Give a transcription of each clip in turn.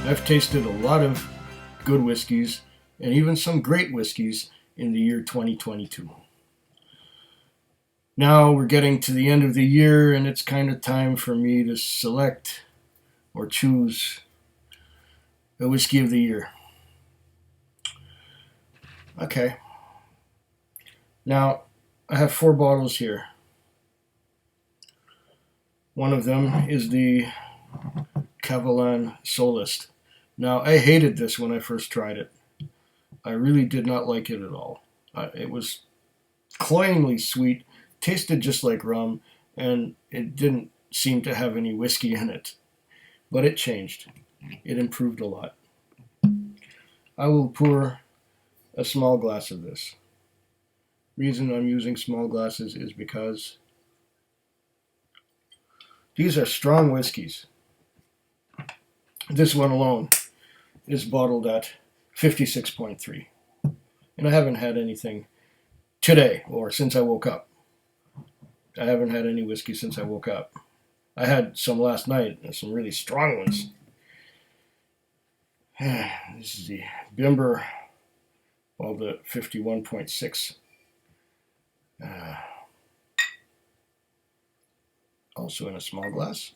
I've tasted a lot of good whiskeys and even some great whiskeys in the year 2022. Now we're getting to the end of the year, and it's kind of time for me to select or choose a Whiskey of the Year. Okay. Now, I have 4 bottles here. One of them is the Cavalan Solist. Now, I hated this when I first tried it. I really did not like it at all. It was cloyingly sweet, tasted just like rum, and it didn't seem to have any whiskey in it. But it changed. It improved a lot. I will pour a small glass of this. Reason I'm using small glasses is because these are strong whiskeys. This one alone is bottled at 56.3. And I haven't had anything today or since I woke up. I haven't had any whiskey since I woke up. I had some last night and some really strong ones. This is the Bimber of the 51.6. Also in a small glass.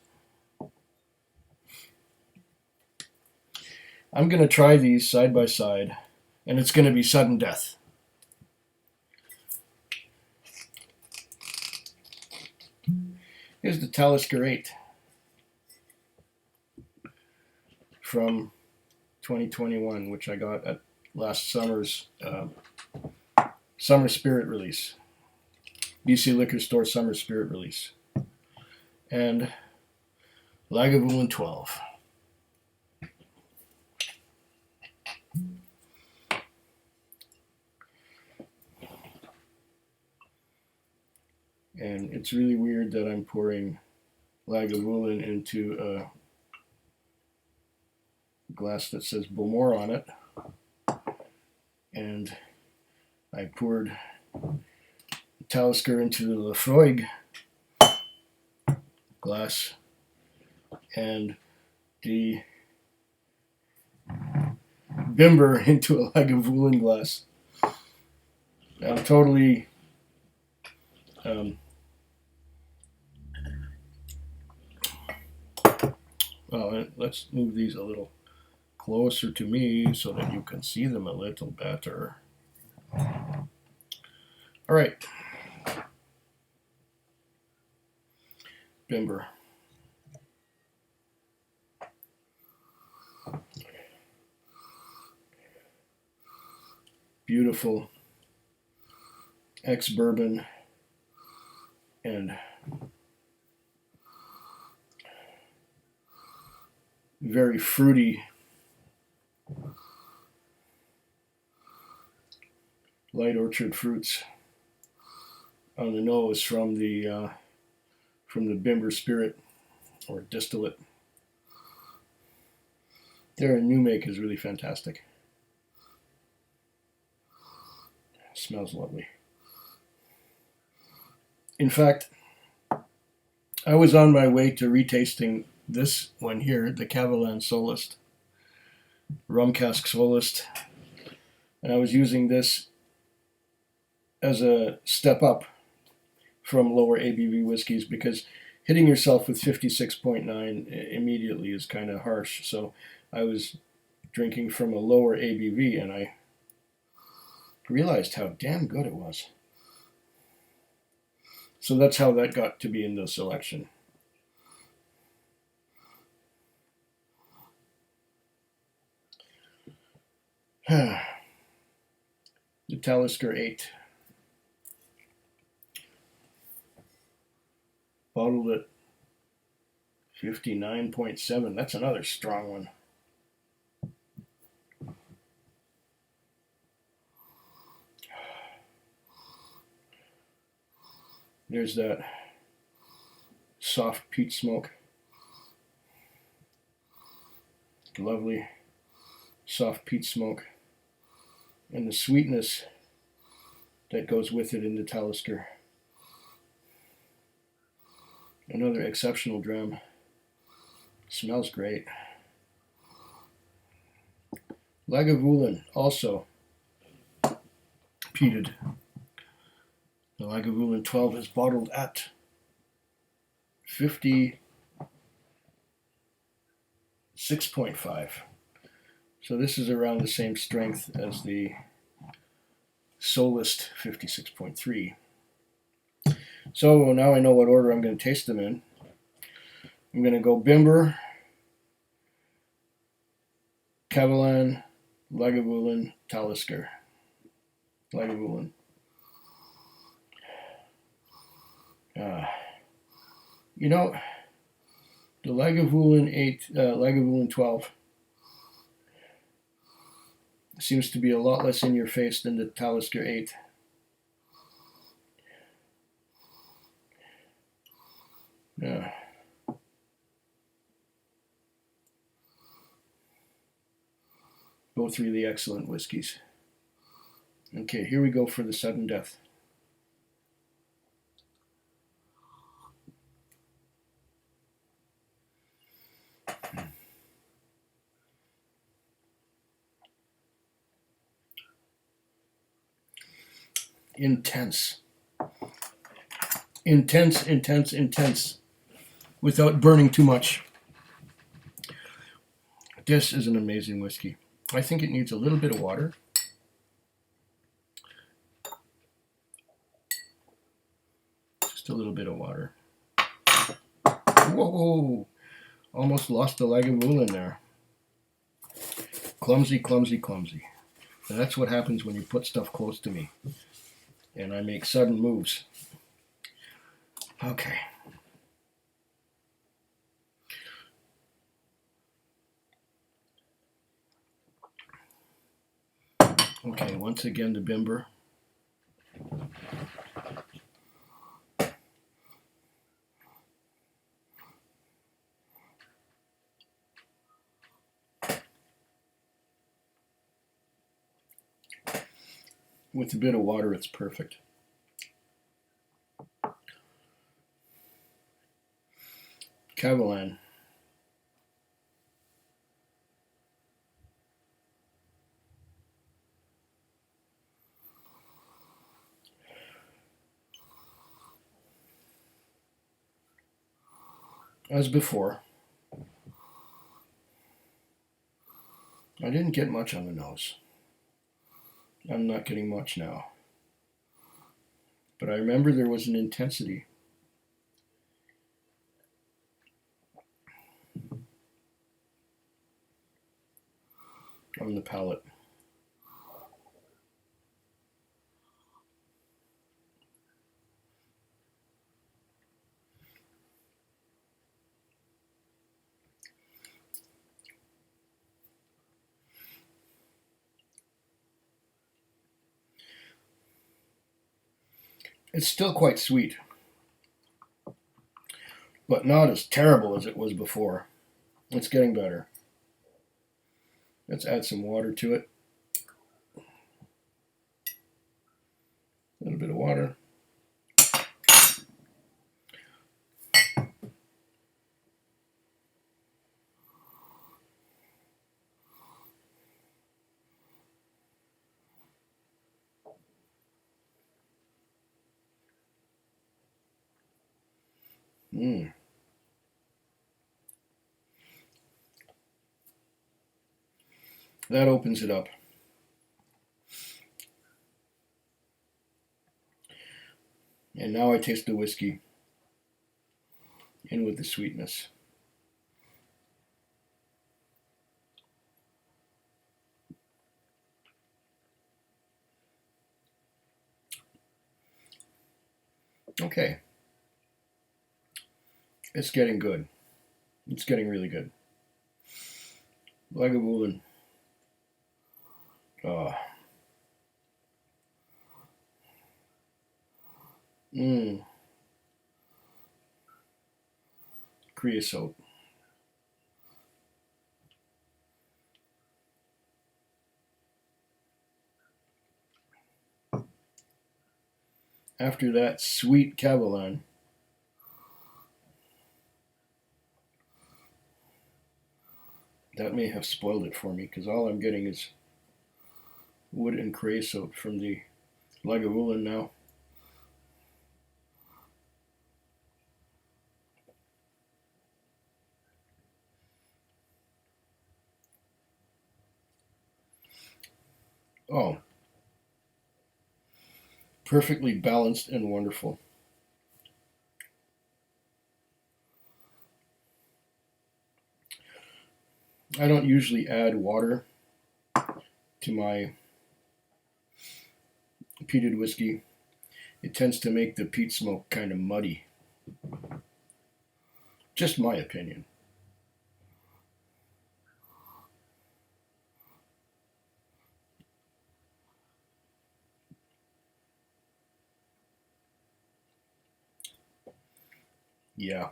I'm going to try these side by side, and it's going to be sudden death. Here's the Talisker 8 from 2021, which I got at last summer's Summer Spirit release. BC Liquor Store Summer Spirit release. And Lagavulin 12. And it's really weird that I'm pouring Lagavulin into a glass that says Bowmore on it. And I poured Talisker into the Lafroig glass and the Bimber into a Lagavulin glass. I'm totally well, let's move these a little closer to me so that you can see them a little better. All right. Bimber. Beautiful ex-bourbon and very fruity light orchard fruits on the nose from the Bimber Spirit or distillate. Their new make is really fantastic. Smells lovely. In fact, I was on my way to retasting this one here, the Cavalan Solist, Rum Cask Solist, and I was using this as a step up from lower ABV whiskeys because hitting yourself with 56.9 immediately is kind of harsh. So I was drinking from a lower ABV and I realized how damn good it was. So that's how that got to be in the selection. The Talisker 8. Bottled at 59.7. That's another strong one. There's that soft peat smoke. Lovely soft peat smoke. And the sweetness that goes with it in the Talisker. Another exceptional dram. Smells great. Lagavulin also peated. The Lagavulin 12 is bottled at 56.5. So this is around the same strength as the Solist 56.3. So now I know what order I'm going to taste them in. I'm going to go Bimber, Kavalan, Lagavulin, Talisker. Lagavulin. You know, the Lagavulin 8, Lagavulin 12 seems to be a lot less in your face than the Talisker 8. Yeah. Both really excellent whiskeys. Okay, here we go for the sudden death. Intense. Intense, intense, intense. Without burning too much. This is an amazing whiskey. I think it needs a little bit of water. Just a little bit of water. Whoa! Almost lost the Lagavulin there. Clumsy, clumsy, clumsy. And that's what happens when you put stuff close to me. And I make sudden moves. Okay. Okay, once again the Bimber. With a bit of water, it's perfect. Kavalan. As before, I didn't get much on the nose. I'm not getting much now. But I remember there was an intensity. On the palate. It's still quite sweet, but not as terrible as it was before. It's getting better. Let's add some water to it. A little bit of water. That opens it up. And now I taste the whiskey in with the sweetness. Okay. It's getting good. It's getting really good. Lagavulin. Creosote. After that, sweet Kavalan. That may have spoiled it for me because all I'm getting is wood and creosote from the Lagavulin now. Oh, perfectly balanced and wonderful. I don't usually add water to my peated whiskey. It tends to make the peat smoke kind of muddy. Just my opinion. Yeah.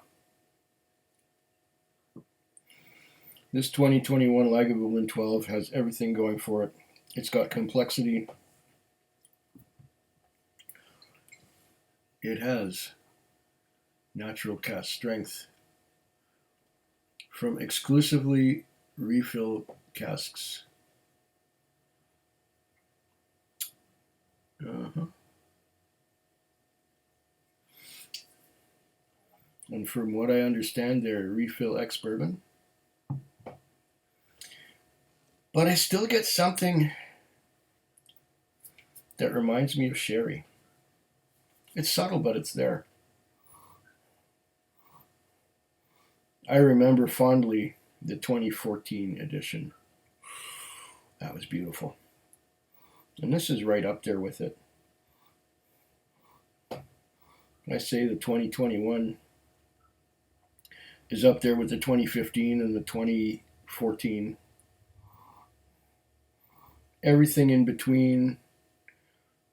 This 2021 Lagavulin 12 has everything going for it. It's got complexity. It has natural cask strength from exclusively refill casks. Uh-huh. And from what I understand, they're refill ex bourbon. But I still get something that reminds me of sherry. It's subtle, but it's there. I remember fondly the 2014 edition. That was beautiful. And this is right up there with it. I say the 2021 is up there with the 2015 and the 2014. Everything in between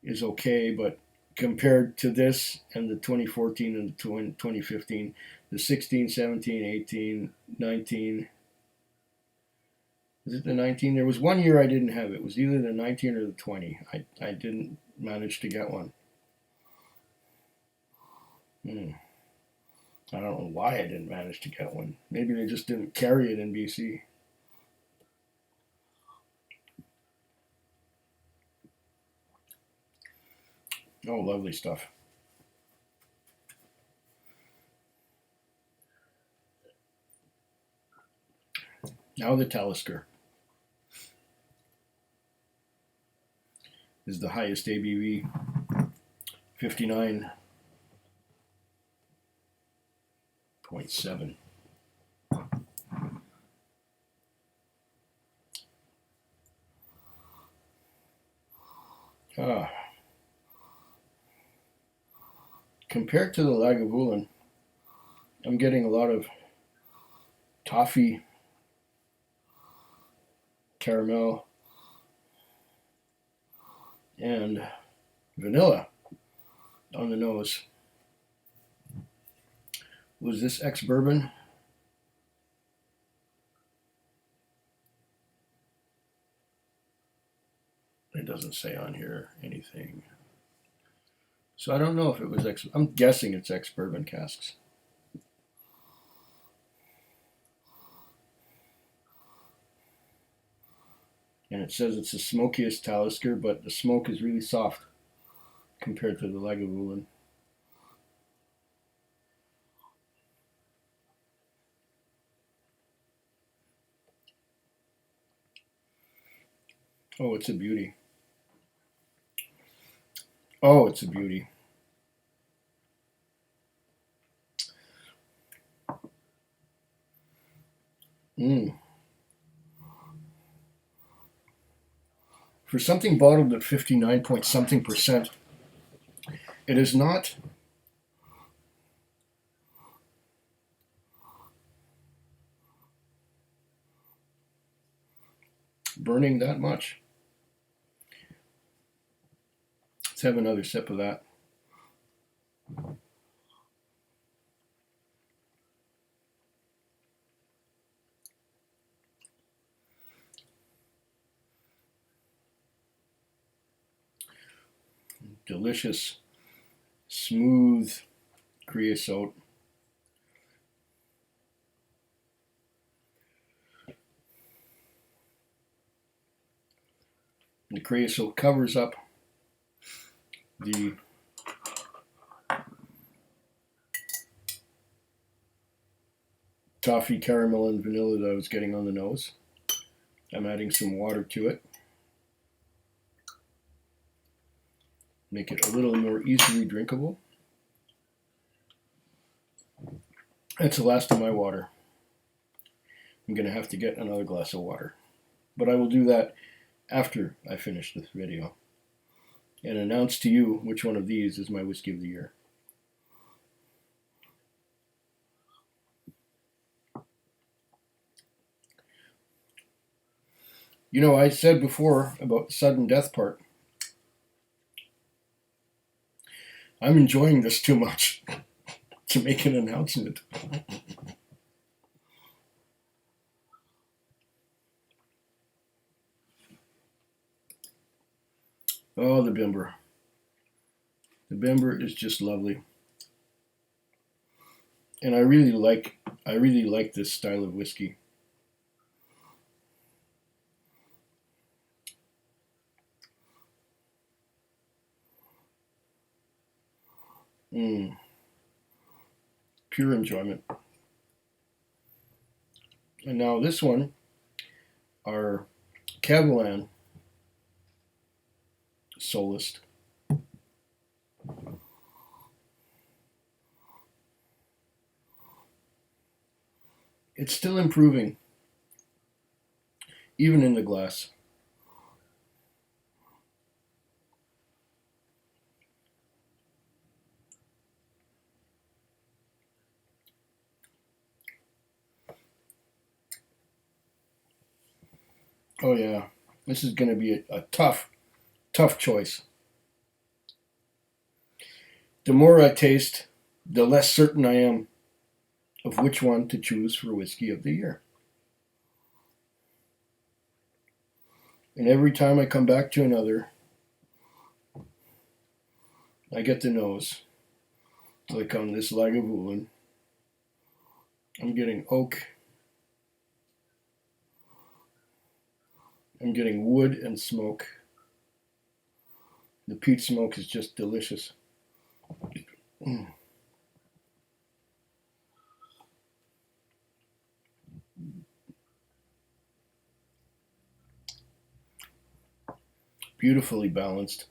is okay, but compared to this and the 2014 and the 2015, the 16, 17, 18, 19. Is it the 19? There was one year I didn't have it. It was either the 19 or the 20. I didn't manage to get one. I don't know why I didn't manage to get one. Maybe they just didn't carry it in BC. Oh, lovely stuff. Now the Talisker is the highest ABV, 59.7. Ah, compared to the Lagavulin, I'm getting a lot of toffee, caramel, and vanilla on the nose. Was this ex bourbon? It doesn't say on here anything. So I don't know if it was ex. I'm guessing it's ex bourbon casks. And it says it's the smokiest Talisker, but the smoke is really soft compared to the Lagavulin. Oh, it's a beauty. Oh, it's a beauty. Mm. For something bottled at 59 point something percent, it is not burning that much. Let's have another sip of that. Delicious, smooth creosote. The creosote covers up the toffee, caramel, and vanilla that I was getting on the nose. I'm adding some water to it. Make it a little more easily drinkable. That's the last of my water. I'm going to have to get another glass of water. But I will do that after I finish this video and announce to you which one of these is my Whiskey of the Year. You know, I said before about the sudden death part. I'm enjoying this too much to make an announcement. Oh, the Bimber. The Bimber is just lovely. And I really like this style of whiskey. Pure enjoyment. And now this one, our Catalan Solist. It's still improving, even in the glass. Oh yeah, this is going to be a tough choice. The more I taste, the less certain I am of which one to choose for Whiskey of the Year. And every time I come back to another, I get the nose. Like on this Lagavulin, I'm getting oak. I'm getting wood and smoke. The peat smoke is just delicious. Beautifully balanced.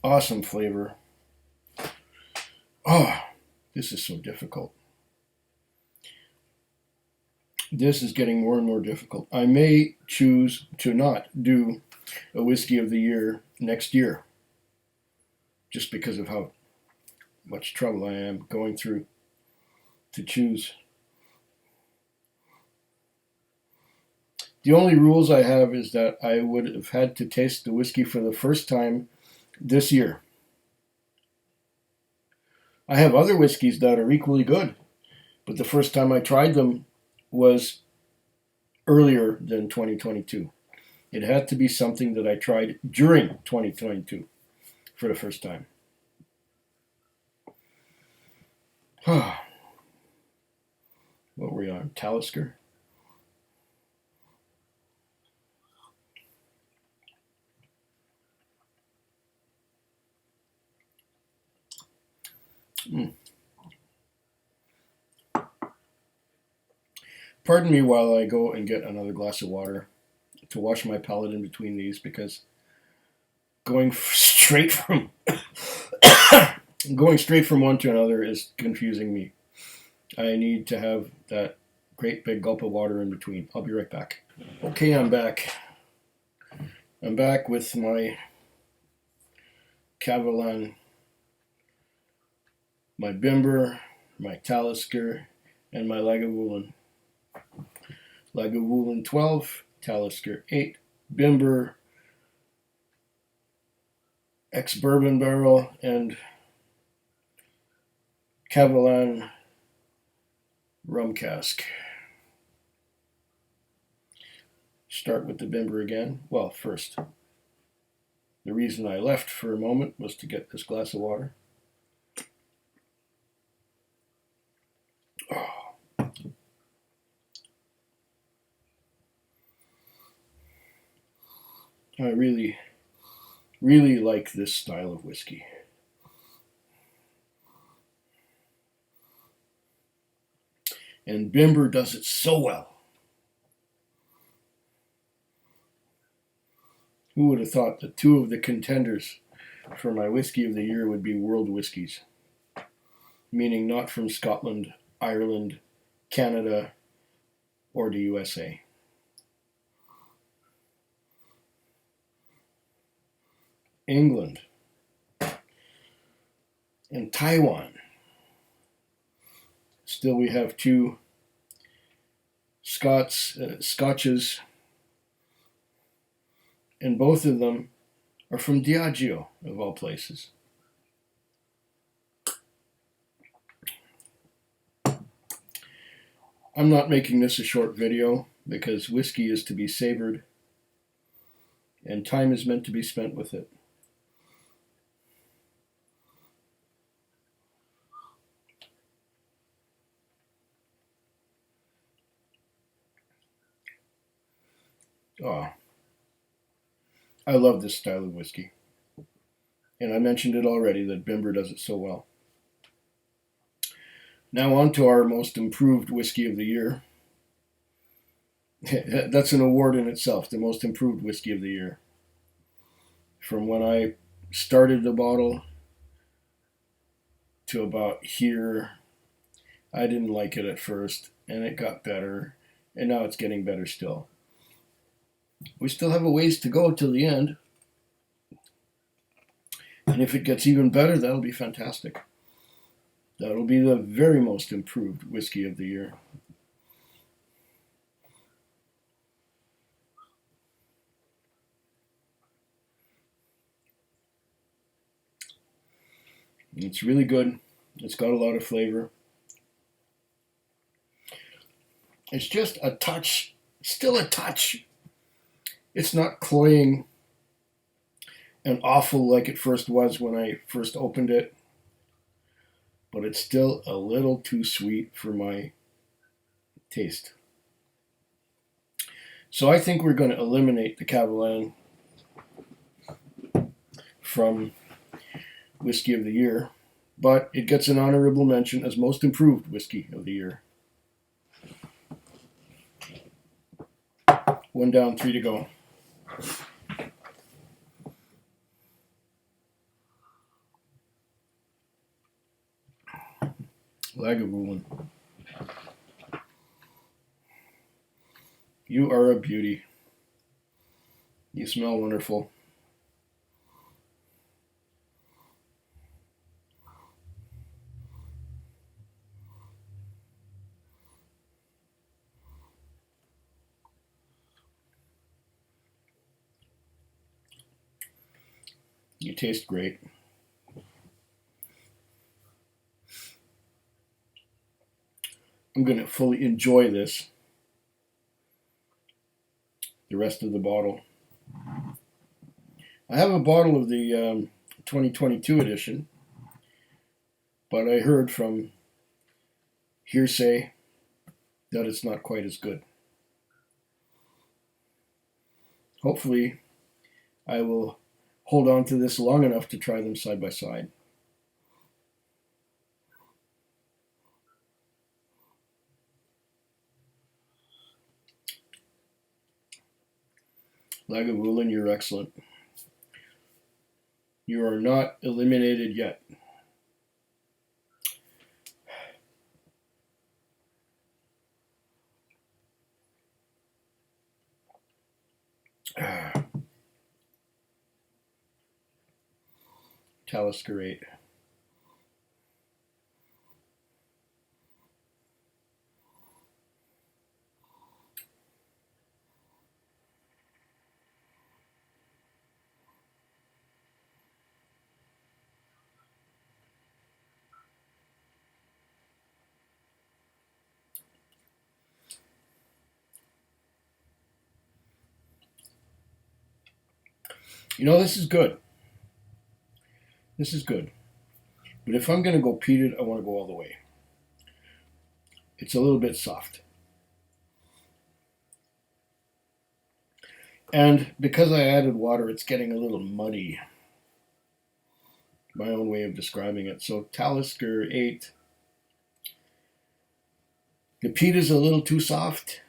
Awesome flavor. Oh, this is so difficult. This is getting more and more difficult. I may choose to not do a Whiskey of the Year next year, just because of how much trouble I am going through to choose. The only rules I have is that I would have had to taste the whiskey for the first time this year. I have other whiskeys that are equally good, but the first time I tried them was earlier than 2022. It had to be something that I tried during 2022 for the first time. What were we on? Talisker? Pardon me while I go and get another glass of water to wash my palate in between these, because going straight from one to another is confusing me. I need to have that great big gulp of water in between. I'll be right back. Okay, I'm back. I'm back with my Catalan, my Bimber, my Talisker, and my Lagavulin. Lagavulin 12, Talisker 8, Bimber, ex-bourbon barrel, and Catalan rum cask. Start with the Bimber again. Well, first, the reason I left for a moment was to get this glass of water. Oh. I really, really like this style of whiskey. And Bimber does it so well. Who would have thought that two of the contenders for my Whisky of the Year would be world whiskies? Meaning not from Scotland, Ireland, Canada, or the USA. England and Taiwan. Still, we have two Scotches, and both of them are from Diageo, of all places. I'm not making this a short video because whiskey is to be savored and time is meant to be spent with it. Oh, I love this style of whiskey. And I mentioned it already that Bimber does it so well. Now on to our most improved Whisky of the Year. That's an award in itself, the most improved Whisky of the Year. From when I started the bottle to about here, I didn't like it at first, and it got better, and now it's getting better still. We still have a ways to go till the end, and if it gets even better, that'll be fantastic. That'll be the very most improved Whisky of the Year. It's really good. It's got a lot of flavor. It's just a touch, still a touch. It's not cloying and awful like it first was when I first opened it, but it's still a little too sweet for my taste. So I think we're going to eliminate the Cavalan from Whisky of the Year, but it gets an honorable mention as most improved Whisky of the Year. 1 down, 3 to go. Lagavulin. You are a beauty. You smell wonderful. You taste great. I'm going to fully enjoy this the rest of the bottle. I have a bottle of the 2022 edition, but I heard from hearsay that it's not quite as good. Hopefully, I will hold on to this long enough to try them side by side. Lagavulin, you're excellent. You are not eliminated yet. Talisker 8. You know, this is good. This is good. But if I'm going to go peated, I want to go all the way. It's a little bit soft. And because I added water, it's getting a little muddy. My own way of describing it. So Talisker 8. The peat is a little too soft,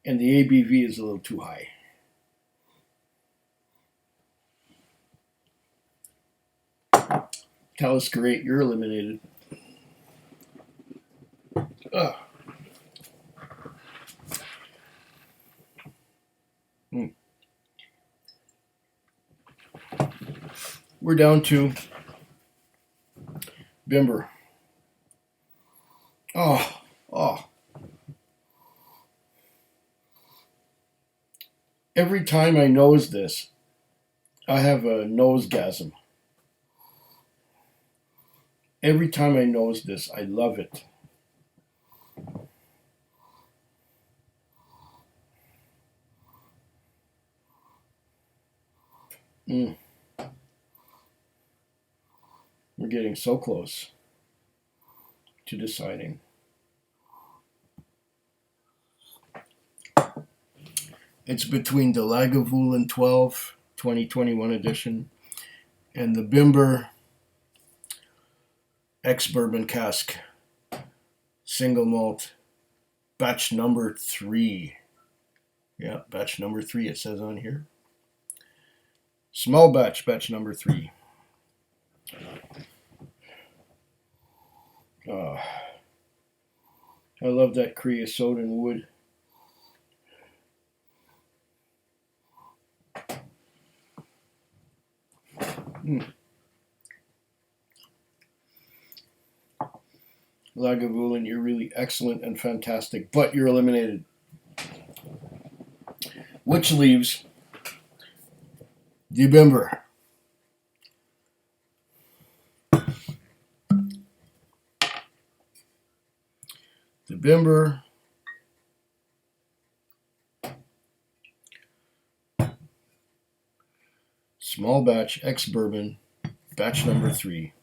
and the ABV is a little too high. Talisker 8, you're eliminated. Ugh. We're down to Bimber. Oh. Every time I nose this, I have a nosegasm. Every time I nose this, I love it. We're getting so close to deciding. It's between the Lagavulin 12 2021 edition and the Bimber ex-bourbon cask single malt batch number 3. Yeah, batch number 3 it says on here. Small batch number 3. I love that creosote and wood. Lagavulin, you're really excellent and fantastic, but you're eliminated. Which leaves the Bimber. The Bimber small batch ex-bourbon batch number 3.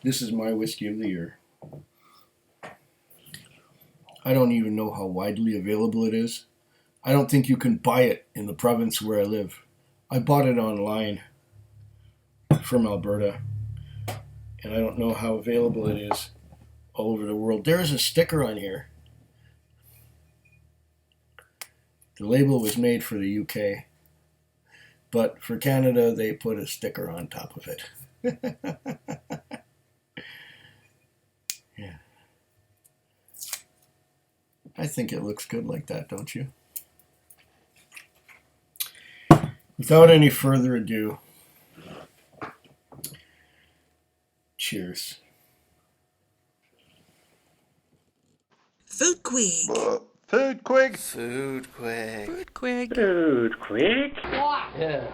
This is my whiskey of the year. I don't even know how widely available it is. I don't think you can buy it in the province where I live. I bought it online from Alberta, and I don't know how available it is all over the world. There is a sticker on here. The label was made for the UK, but for Canada, they put a sticker on top of it. Yeah. I think it looks good like that, don't you? Without any further ado, cheers. Food Quig. Food Quig. Food Quig. Food Quig. Food quick. Yeah.